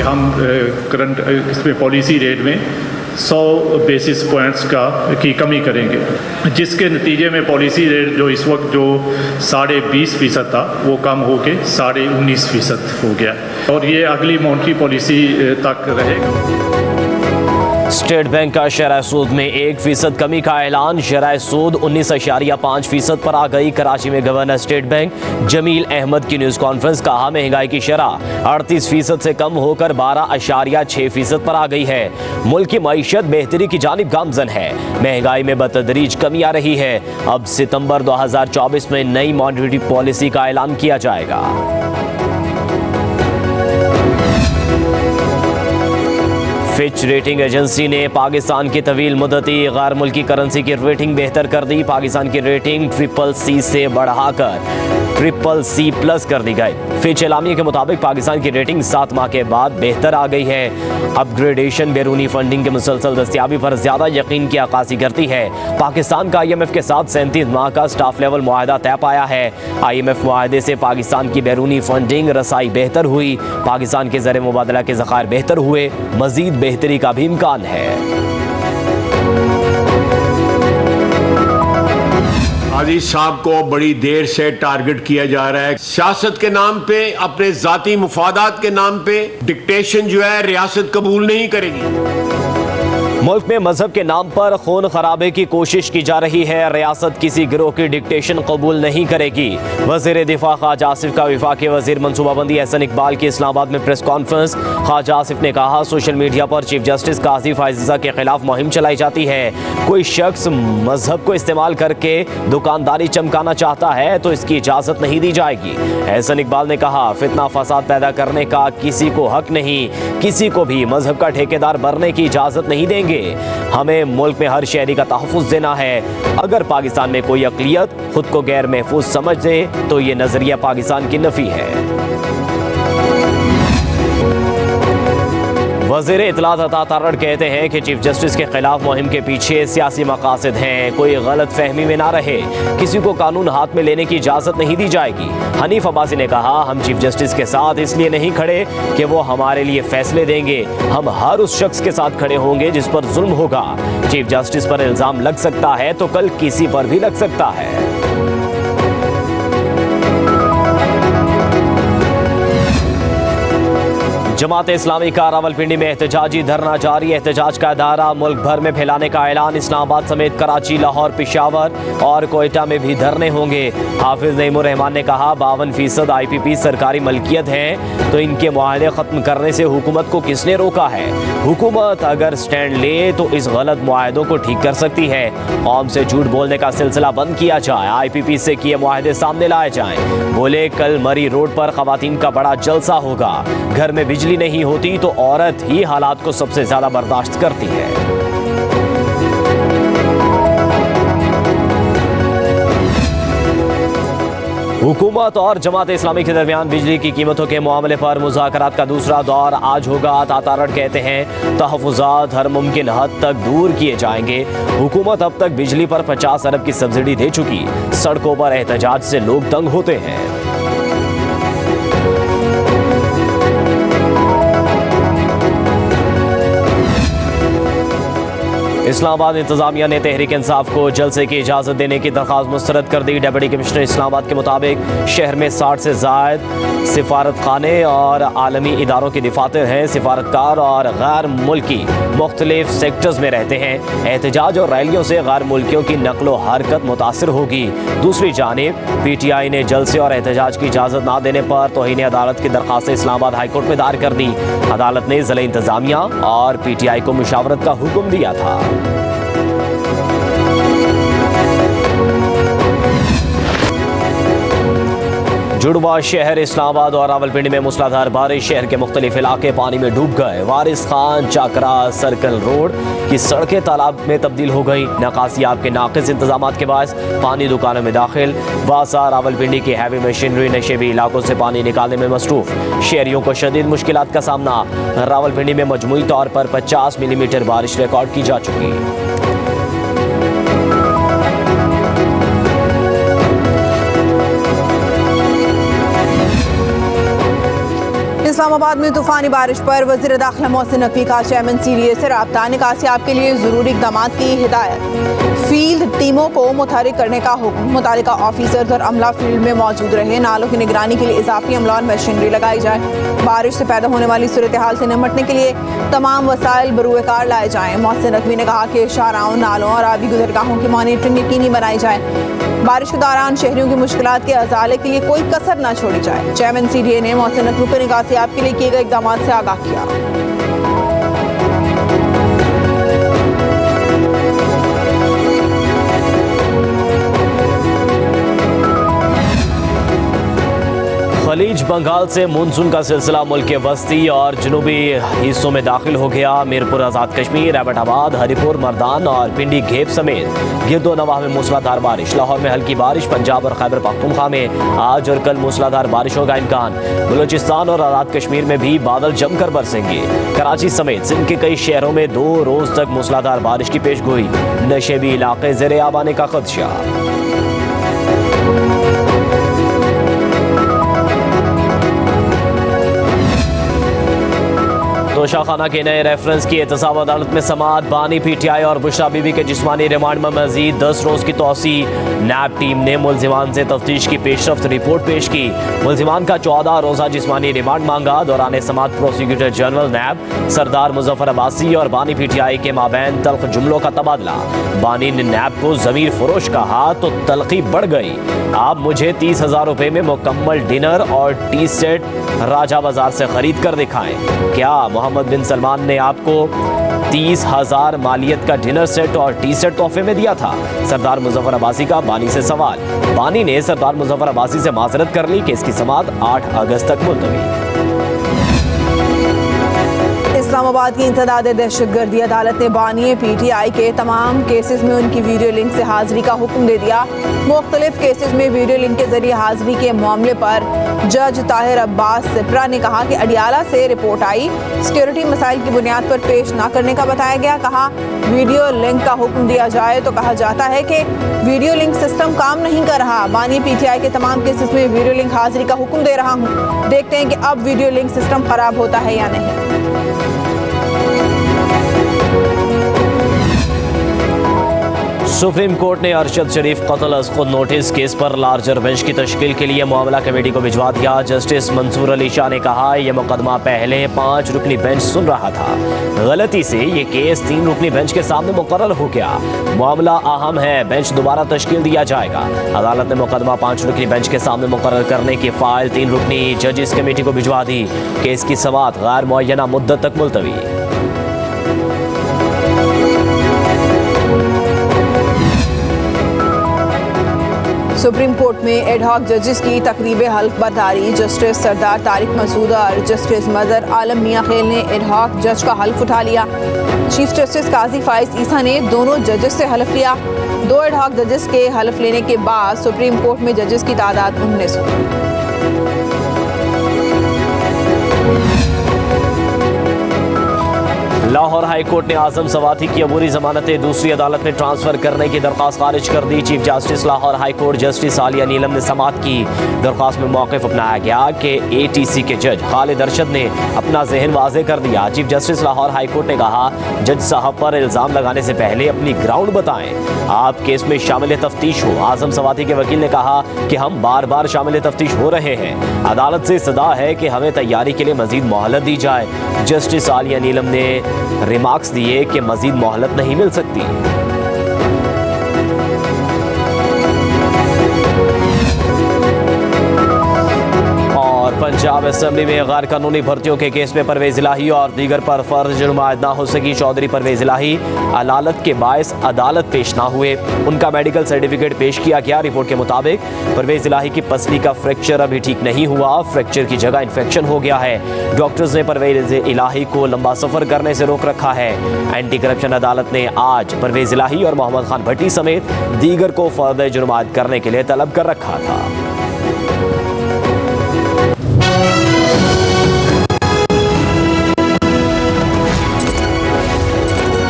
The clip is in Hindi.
हम करंट इसमें पॉलिसी रेट में 100 बेसिस पॉइंट्स की कमी करेंगे, जिसके नतीजे में पॉलिसी रेट जो इस वक्त जो 20.5% था वो कम होकर 19.5% हो गया और ये अगली मॉनेटरी पॉलिसी तक रहेगा। स्टेट बैंक का शरह सूद में 1% कमी का ऐलान। शरह सूद 19.5% पर आ गई। कराची में governor State Bank Jamil Ahmed की न्यूज कॉन्फ्रेंस। कहा महंगाई की शरह 38% से कम होकर 12.6% पर आ गई है। मुल्क की मईशत बेहतरी की जानिब गामजन है। महंगाई में बतदरीज कमी आ रही है। अब सितंबर 2024 में नई मॉनेटरी पॉलिसी का ऐलान किया जाएगा। फिच रेटिंग एजेंसी ने पाकिस्तान की तवील मुद्दती गैर मुल्की करेंसी की रेटिंग बेहतर कर दी। पाकिस्तान की रेटिंग CCC से बढ़ाकर CCC+ कर दी गई। फिच एलामिया के मुताबिक पाकिस्तान की रेटिंग 7 माह के बाद बेहतर आ गई है। अपग्रेडेशन बैरूनी फंडिंग के मुसलसल दस्तियाबी पर ज्यादा यकीन की अक्कासी करती है। पाकिस्तान का IMF के साथ 37 माह का स्टाफ लेवल मुआहदा तय पाया है। IMF मुआहदे से पाकिस्तान की बैरूनी फंडिंग रसाई बेहतर हुई। पाकिस्तान के ज़र मुबादला के ज़खायर बेहतर हुए। मजीद बेहतरी का भी इम्कान है। आदिल साहब को बड़ी देर से टारगेट किया जा रहा है। सियासत के नाम पे, अपने जाती मुफादात के नाम पे डिक्टेशन जो है रियासत कबूल नहीं करेगी। मुल्क में मजहब के नाम पर खून खराबे की कोशिश की जा रही है। रियासत किसी गिरोह की डिक्टेशन कबूल नहीं करेगी। वजीर दिफा ख्वाजा आसिफ का वफाकी वजीर मनसूबाबंदी एहसन इकबाल की इस्लामाबाद में प्रेस कॉन्फ्रेंस। ख्वाजा आसिफ ने कहा, सोशल मीडिया पर चीफ जस्टिस काजी फायज़ा के खिलाफ मुहिम चलाई जाती है। कोई शख्स मजहब को इस्तेमाल करके दुकानदारी चमकाना चाहता है तो इसकी इजाजत नहीं दी जाएगी। एहसन इकबाल ने कहा, फितना फसाद पैदा करने का किसी को हक नहीं। किसी को भी मजहब का ठेकेदार बनने की इजाजत नहीं देंगे। हमें मुल्क में हर शहरी का तहफ़्फ़ुज़ देना है। अगर पाकिस्तान में कोई अक़लियत खुद को गैर महफूज समझ दे तो ये नजरिया पाकिस्तान की नफी है। वज़ीर इत्तलात अता तारड़ कहते हैं कि चीफ जस्टिस के खिलाफ मुहिम के पीछे सियासी मकासद हैं। कोई गलत फहमी में ना रहे। किसी को कानून हाथ में लेने की इजाज़त नहीं दी जाएगी। हनीफ अब्बासी ने कहा, हम चीफ जस्टिस के साथ इसलिए नहीं खड़े कि वो हमारे लिए फैसले देंगे। हम हर उस शख्स के साथ खड़े होंगे जिस पर जुल्म होगा। चीफ जस्टिस पर इल्ज़ाम लग सकता है तो कल किसी पर भी लग सकता है। जमात इस्लामी का रावलपिंडी में एहतजाजी धरना जारी। एहतजाज का इदारा मुल्क भर में फैलाने का ऐलान। इस्लामाबाद समेत कराची, लाहौर, पेशावर और कोयटा में भी धरने होंगे। हाफिज नईमुर रहमान ने कहा, 52% IPP सरकारी मलकियत हैं तो इनके मुआहदे ख़त्म करने से हुकूमत को किसने रोका है। हुकूमत अगर स्टैंड ले तो इस गलत मुआहदों को ठीक कर सकती है। कौम से झूठ बोलने का सिलसिला बंद किया जाए। IPP से किए मुआहदे सामने लाए जाएं। बोले, कल मरी रोड पर ख़वातीन का बड़ा जलसा होगा। घर में बिजली नहीं होती तो औरत ही हालात को सबसे ज्यादा बर्दाश्त करती है। हुकूमत और जमात इस्लामी के दरमियान बिजली की कीमतों के मामले पर मुज़ाकरात का दूसरा दौर आज होगा। अता तारड़ कहते हैं, तहफ़्फ़ुज़ात हर मुमकिन हद तक दूर किए जाएंगे। हुकूमत अब तक बिजली पर 50 अरब की सब्सिडी दे चुकी। सड़कों पर एहतजाज से लोग तंग होते हैं। इस्लामाबाद इंतजामिया ने तहरीक इंसाफ को जलसे की इजाज़त देने की दरख्वास्त मुस्तरद कर दी। डिप्टी कमिश्नर इस्लामाबाद के मुताबिक शहर में 60 से ज़ायद सिफारत खाने और आलमी इदारों के दफातर हैं। सिफारतकार और गैर मुल्की मुख्तलिफ सेक्टर्स में रहते हैं। एहतजाज और रैलियों से गैर मुल्कियों की नकलो हरकत मुतासिर होगी। दूसरी जानिब PTI ने जलसे और एहतजाज की इजाज़त ना देने पर तौहीन अदालत की दरख्वास्त इस्लामाबाद हाई कोर्ट में दायर कर दी। अदालत ने ज़िला इंतजामिया और PTI को मुशावरत का हुक्म दिया था। जुड़वा शहर इस्लामाबाद और रावलपिंडी में मूसलाधार बारिश। शहर के मुख्तलिफ इलाके पानी में डूब गए। वारिस खान चाकरा सर्कल रोड की सड़कें तालाब में तब्दील हो गई। नकासियाब के नाकिस इंतजाम के बायस पानी दुकानों में दाखिल। वासा रावलपिंडी की हैवी मशीनरी नशेबी इलाकों से पानी निकालने में मसरूफ। शहरियों को शदीद मुश्किलात का सामना। रावलपिंडी में मजमूई तौर पर 50 मिलीमीटर बारिश रिकॉर्ड की जा चुकी। इस्लामाबाद में तूफानी बारिश पर वज़ीर दाखिला मोहसिन नकवी का चेयरमैन CDA से रब्ता, निकासियाब के लिए ज़रूरी इक़दाम की हिदायत। फील्ड टीमों को मुतहरिक करने का हुक्म, मुतालिका ऑफिसर्स और अमला फील्ड में मौजूद रहे। नालों की निगरानी के लिए इजाफी अमला और मशीनरी लगाई जाए। बारिश से पैदा होने वाली सूरत हाल से निपटने के लिए तमाम वसाइल बरूएकार लाए जाएँ। मोहसिन नकवी ने कहा कि शाहराहों, नालों और आबी गुजरगाहों की मॉनिटरिंग यकीनी बनाई जाए। बारिश के दौरान शहरियों की मुश्किलात के अजाले के लिए कोई कसर न छोड़ी जाए। चेयरमैन CDA ने मोहसिन नकवी को निकासियाब के लिए किए गए इक़दाम से आगाह किया। खलीज बंगाल से मानसून का सिलसिला मुल्क के वस्ती और जनूबी हिस्सों में दाखिल हो गया। मीरपुर, आज़ाद कश्मीर, एबटाबाद, हरिपुर, मर्दान और पिंडी घेप समेत गिरदो नवाह में मूसलाधार बारिश। लाहौर में हल्की बारिश। पंजाब और खैबर पख्तूनख्वा में आज और कल मूसलाधार बारिशों का इम्कान। बलूचिस्तान और आज़ाद कश्मीर में भी बादल जमकर बरसेंगे। कराची समेत सिंध के कई शहरों में 2 रोज तक मूसलाधार बारिश की पेशगोई। नशेबी इलाके ज़ेरे आब आने का खदशा। तोशाखाना के नए रेफरेंस की एहतसाब अदालत में समाअत। बानी, PTI और बुशरा बीबी के जिस्मानी रिमांड में मजीद 10 रोज की तौसी। नैब टीम ने मुलजिमान से तफ्तीश की पेशरफ्त रिपोर्ट पेश की। मुलजिमान का 14 रोजा जिस्मानी रिमांड मांगा। दौरान समाअत प्रोसिक्यूटर जनरल नैब सरदार मुजफ्फर अब्बासी और बानी PTI के माबैन तल्ख जुमलों का तबादला। बानी ने नैब को ज़मीर फरोश कहा तो तलखी बढ़ गई। आप मुझे 30,000 रुपए में मुकम्मल डिनर और टी सेट राजा बाजार से खरीद कर दिखाएं। क्या मोहम्मद बिन सलमान ने आपको 30,000 मालियत का डिनर सेट और टी सेट तोहफे में दिया था? सरदार मुजफ्फर अब्बासी का बानी से सवाल। बानी ने सरदार मुजफ्फर अब्बासी से माजरत कर ली कि इसकी समाअत 8 अगस्त तक मुलतवी। इस्लामाबाद की इंसदाद दहशतगर्दी अदालत ने बानी PTI के तमाम केसेस में उनकी वीडियो लिंक से हाजिरी का हुक्म दे दिया। मुख्तलिफ केसेस में वीडियो लिंक के जरिए हाजिरी के मामले पर जज ताहिर अब्बास सिप्रा ने कहा कि अडियाला से रिपोर्ट आई, सिक्योरिटी मसाइल की बुनियाद पर पेश न करने का बताया गया। कहा वीडियो लिंक का हुक्म दिया जाए तो कहा जाता है कि वीडियो लिंक सिस्टम काम नहीं कर रहा। बानी PTI के तमाम केसेस में वीडियो लिंक हाजिरी का हुक्म दे रहा हूँ। देखते हैं कि अब वीडियो लिंक सिस्टम खराब होता है या नहीं। सुप्रीम कोर्ट ने अरशद शरीफ कत्ल अज़ खुद नोटिस केस पर लार्जर बेंच की तश्कील के लिए मामला कमेटी को भिजवा दिया। जस्टिस मंसूर अली शाह ने कहा यह मुकदमा पहले 5 रुकनी बेंच सुन रहा था। गलती से ये केस 3 रुकनी बेंच के सामने मुकर्रर हो गया। मामला अहम है, बेंच दोबारा तश्कील दिया जाएगा। अदालत ने मुकदमा 5 रुकनी बेंच के सामने मुकर्रर करने की फाइल 3 रुकनी जजिस कमेटी को भिजवा दी। केस की समाअत गैर मुअय्यना मुद्दत तक मुलतवी। सुप्रीम कोर्ट में एडहॉक जजेस की तकरीब हल्फ बर्दारी। जस्टिस सरदार तारिक मसूद और जस्टिस मजहर आलम मियां खेल ने एडहॉक जज का हल्फ उठा लिया। चीफ जस्टिस काजी फाइज ईसा ने दोनों जजेस से हल्फ लिया। 2 एडहॉक जजेस के हल्फ लेने के बाद सुप्रीम कोर्ट में जजेस की तादाद 19 हुई। लाहौर हाई कोर्ट ने आजम सवाती की अबूरी जमानतें दूसरी अदालत में ट्रांसफर करने की दरख्वास्त खारिज कर दी। Chief justice Lahore high court justice Aliya Neelam ने समाअत की। दरख्वास्त में मौक़िफ़ अपनाया गया कि ATC के जज खालिद अरशद ने अपना जहन वाज़े कर दिया। Chief justice Lahore high court ने कहा जज साहब पर इल्ज़ाम लगाने से पहले अपनी ग्राउंड बताएं, आप केस में शामिल तफ्तीश हो। आजम सवाती के वकील ने कहा कि हम बार बार शामिल तफ्तीश हो रहे हैं। अदालत से सदा है कि हमें तैयारी के लिए मजीद मोहलत दी जाए। जस्टिस आलिया नीलम ने रिमार्क्स दिए कि मजीद मोहलत नहीं मिल सकती। और पंजाब असेंबली में गैर कानूनी भर्तियों के केस में परवेज इलाही और दीगर पर फर्ज जुर्मायत ना हो सकी। चौधरी परवेज इलाही अदालत के बायस अदालत पेश ना हुए। उनका मेडिकल सर्टिफिकेट पेश किया गया। रिपोर्ट के मुताबिक परवेज इलाही की पसली का फ्रैक्चर अभी ठीक नहीं हुआ। फ्रैक्चर की जगह इन्फेक्शन हो गया है। डॉक्टर्स ने परवेज इलाही को लंबा सफर करने से रोक रखा है। एंटी करप्शन अदालत ने आज परवेज इलाही और मोहम्मद खान भट्टी समेत दीगर को फर्द जुर्मायत करने के लिए तलब कर रखा था।